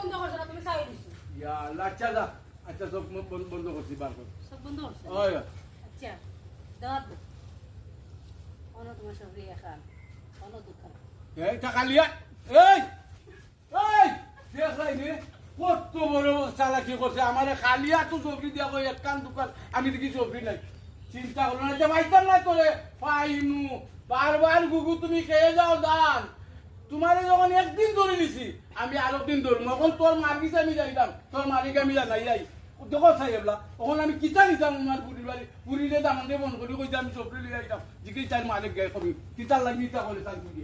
বন্ধ করছ না তুমি চাই দিছো ইয়া আল্লাহ আচ্ছা যা আচ্ছা সব বন্ধ করছি বার কর সব বন্ধ করছ ওই আচ্ছা দাও অন তোমার সব রিয়া খান অন দুঃখ এই টাকা লিয়া এই এই দেখ রাইনি কত বড় চালাকি করছে আমারে খালিয়া তো সবজি দিয়া কই এক কান দোকান আমি দেখি সবজি নাই চিন্তা হলো না যে মাইতাম না তোরে পাইনু বারবার গুগু তুমি খেয়ে যাও দান তোমারে যখন একদিন ধরে নিছি আমি আরো দিন ধরবো এখন তোর মার্গিস আমি যাইতাম তোর মালিক আমি জানাই যাই দেখো চাই এবলা তখন আমি কিতা নিতাম আমার বুড়ির বাড়ি বুড়িরে দামান দিয়ে বন্ধ করি কইতে আমি সবজি লিয়ে যাইতাম জিকে চাই মালিক গায়ে কবি কিতা লাগি তা বলে তার বুড়ি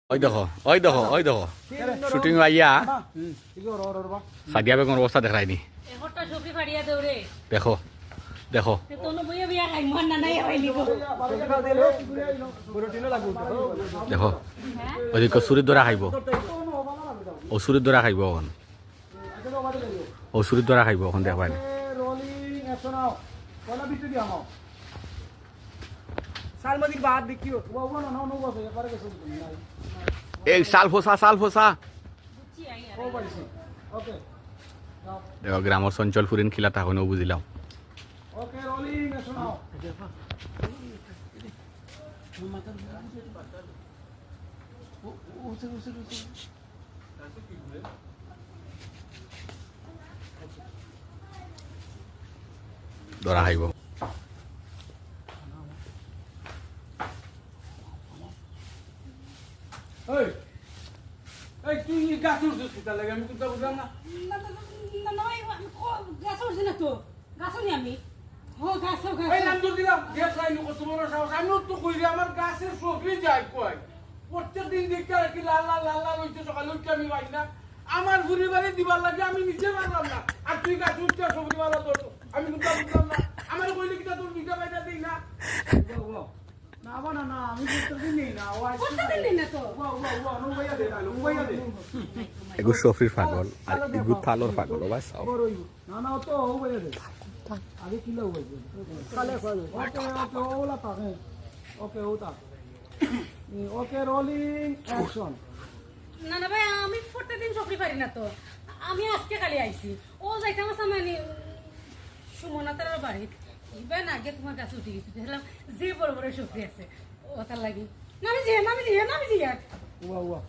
ওই দেখো শুটিং আইয়া সাদিয়া বেগমের অবস্থা দেখায়নি একটা সবজি ফাড়িয়া দেও রে দেখো দেখো তোনো বইয়া বিয়া খাই মন না নাই হইলি গো দেখো ওদিকে চুরির দ্বারা খাইব ও চুরির দ্বারা খাইব এখন ও চুরির দ্বারা খাইব এখন দেখবাই না এই সাল ফোসা বুঝছি আই আর দেখো গ্রামের চঞ্চল ফুরিন খিলা তখনও বুঝিলাম ওকে রোলিং শোনাও ধরা খাইব এই এই তুই গাছ উঠছিস কিতা লাগে আমি তো বুঝলাম না নয় গাছ উঠছে না তো গাছ নি আমি ও গাছ এই নাম দূর দিলাম গ্যাস লাইন কত বড় সাহস আমি তো কইরি আমার গাছের সবজি যাই কই প্রত্যেকদিন দেখতে রাখি লাল লাল লাল লাল হইতে সকালে উঠে আমি পাই না আমার পরিবারে দিবার লাগে আমি নিজে পারলাম না আর তুই গাছ উঠতে সবজি वाला তোর আমি তো বুঝলাম না আমার কইলে কিটা তোর দিতে পাইতা দেই না না বানা না আমি প্রত্যেকদিন নেই না ও আইছে প্রত্যেকদিন না তো ওয়া নো ভাইয়া দে আলো ভাইয়া দে এগু সফরির পাগল আর এগু থালোর পাগল বাস না না তো ও ভাইয়া দে আগে কিলো হইছে কালে কালে ওকে ওকে ওলা পাগে ওকে ওটা ওকে রোলিং অ্যাকশন না না ভাই আমি প্রত্যেকদিন সবজি পারি না তো আমি আজকে খালি আইছি ও যাইতাম সামানি সুমনা তার বাড়ি ইবেন আগে তোমার কাছে উঠে গেছি দেখলাম যে বড় বড় সবজি আছে ও তার লাগি না আমি জিয়া ওয়া ওয়া